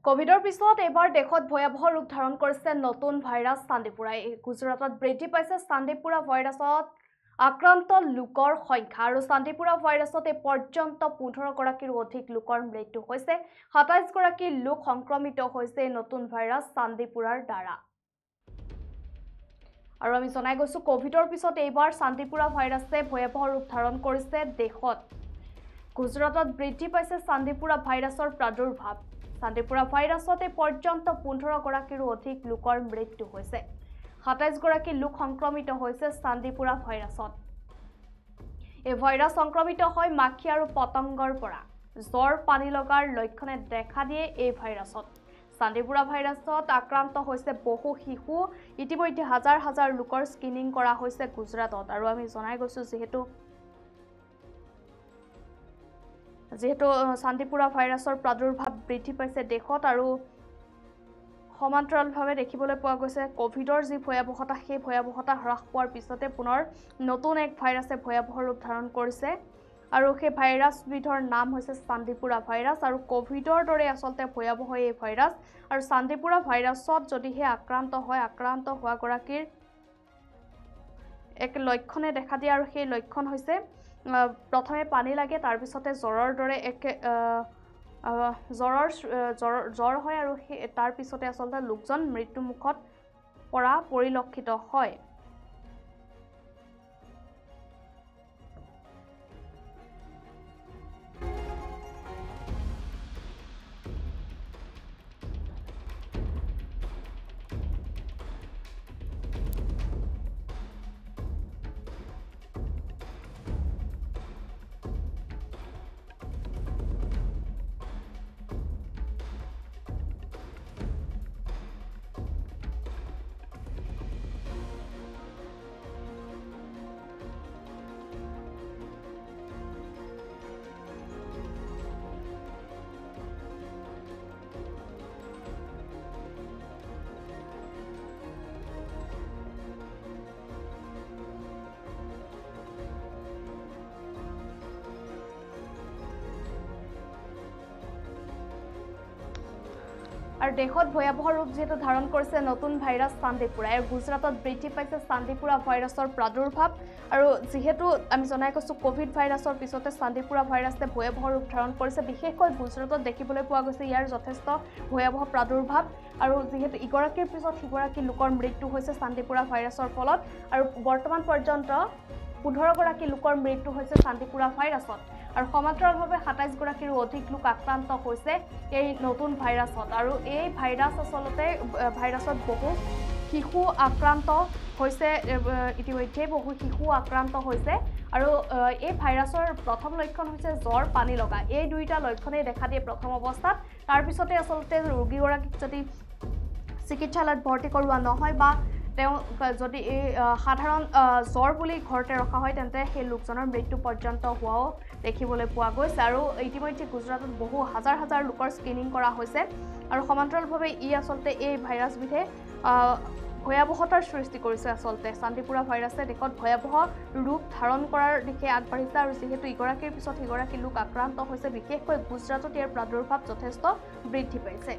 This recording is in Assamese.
কোভিডৰ পিছত এবাৰ দেশত ভয়াবহ ৰূপ ধাৰণ কৰিছে নতুন ভাইৰাছ চান্দিপুৰাই। গুজৰাটত বৃদ্ধি পাইছে চান্দিপুৰা ভাইৰাছত আক্ৰান্ত লোকৰ সংখ্যা আৰু চান্দিপুৰা ভাইৰাছত এই পৰ্যন্ত 15 গৰাকীৰো অধিক লোকৰ মৃত্যু হৈছে। 27 গৰাকী লোক সংক্ৰমিত হৈছে নতুন ভাইৰাছ চান্দিপুৰাৰ দ্বাৰা। আৰু আমি জনাই গৈছো কোভিডৰ পিছত এইবাৰ চান্দিপুৰা ভাইৰাছে ভয়াবহ ৰূপ ধাৰণ কৰিছে দেশত। গুজৰাটত বৃদ্ধি পাইছে চান্দিপুৰা ভাইৰাছৰ প্ৰাদুৰ্ভাৱ। চান্দিপুৰা ভাইৰাছত এই পৰ্যন্ত 15 গৰাকীৰো অধিক লোকৰ মৃত্যু হৈছে। 27 গৰাকী লোক সংক্ৰমিত হৈছে চান্দিপুৰা ভাইৰাছত। এই ভাইৰাছ সংক্ৰমিত হয় মাখি আৰু পতংগৰ পৰা। জ্বৰ পানী লগাৰ লক্ষণে দেখা দিয়ে এই ভাইৰাছত। চান্দিপুৰা ভাইৰাছত আক্ৰান্ত হৈছে বহু শিশু। ইতিমধ্যে হাজাৰ হাজাৰ লোকৰ স্ক্ৰিনিং কৰা হৈছে গুজৰাটত। আৰু আমি জনাই গৈছো যিহেতু চান্দিপুৰা ভাইৰাছৰ প্ৰাদুৰ্ভাৱ বৃদ্ধি পাইছে দেশত আৰু সমান্তৰালভাৱে দেখিবলৈ পোৱা গৈছে কোভিডৰ যি ভয়াবহতা সেই ভয়াবহতা হ্ৰাস পোৱাৰ পিছতে পুনৰ নতুন এক ভাইৰাছে ভয়াবহ ৰূপ ধাৰণ কৰিছে আৰু সেই ভাইৰাছবিধৰ নাম হৈছে চান্দিপুৰা ভাইৰাছ। আৰু কোভিডৰ দৰে আচলতে ভয়াবহ এই ভাইৰাছ আৰু চান্দিপুৰা ভাইৰাছত যদিহে আক্ৰান্ত হোৱা গৰাকীৰ এক লক্ষণে দেখা দিয়ে আৰু সেই লক্ষণ হৈছে প্ৰথমে পানী লাগে, তাৰ পিছতে জ্বৰৰ দৰে জ্বৰ হয় আৰু তাৰ পিছতে আচলতে লোকজন মৃত্যুমুখত পৰা পৰিলক্ষিত হয়। আৰু দেশত ভয়াবহ ৰূপ যেহেতু ধাৰণ কৰিছে নতুন ভাইৰাছ চান্দিপুৰা। আৰু গুজৰাটত বৃদ্ধি পাইছে চান্দিপুৰা ভাইৰাছৰ প্ৰাদুৰ্ভাৱ আৰু যিহেতু আমি জনাই কৈছো কোভিড ভাইৰাছৰ পিছতে চান্দিপুৰা ভাইৰাছে ভয়াবহ ৰূপ ধাৰণ কৰিছে। বিশেষকৈ গুজৰাটত দেখিবলৈ পোৱা গৈছে ইয়াৰ যথেষ্ট ভয়াবহ প্ৰাদুৰ্ভাৱ আৰু যিহেতু ইগৰাকীৰ পিছত সিগৰাকী লোকৰ মৃত্যু হৈছে চান্দিপুৰা ভাইৰাছৰ ফলত আৰু বৰ্তমান পৰ্যন্ত 15 গৰাকী লোকৰ মৃত্যু হৈছে চান্দিপুৰা ভাইৰাছত আৰু সমান্তৰালভাৱে 27 গৰাকীৰো অধিক লোক আক্ৰান্ত হৈছে এই নতুন ভাইৰাছত। আৰু এই ভাইৰাছত বহু শিশু আক্ৰান্ত হৈছে, ইতিমধ্যে বহু শিশু আক্ৰান্ত হৈছে আৰু এই ভাইৰাছৰ প্ৰথম লক্ষণ হৈছে জ্বৰ পানী লগা। এই দুইটা লক্ষণেই দেখা দিয়ে প্ৰথম অৱস্থাত। তাৰ পিছতে আচলতে ৰোগীগৰাকীক যদি চিকিৎসালয়ত ভৰ্তি কৰোৱা নহয় বা তেওঁ যদি এই সাধাৰণ জ্বৰ বুলি ঘৰতে ৰখা হয় তেন্তে সেই লোকজনৰ মৃত্যু পৰ্যন্ত হোৱাও দেখিবলৈ পোৱা গৈছে। আৰু ইতিমধ্যে গুজৰাটত বহু হাজাৰ হাজাৰ লোকৰ স্ক্ৰিনিং কৰা হৈছে আৰু সমান্তৰালভাৱে আচলতে এই ভাইৰাছবিধে ভয়াবহতাৰ সৃষ্টি কৰিছে। আচলতে চান্দিপুৰা ভাইৰাছে দেশত ভয়াবহ ৰূপ ধাৰণ কৰাৰ দিশে আগবাঢ়িছে আৰু যিহেতু ইগৰাকীৰ পিছত সিগৰাকী লোক আক্ৰান্ত হৈছে, বিশেষকৈ গুজৰাটত ইয়াৰ প্ৰাদুৰ্ভাৱ যথেষ্ট বৃদ্ধি পাইছে।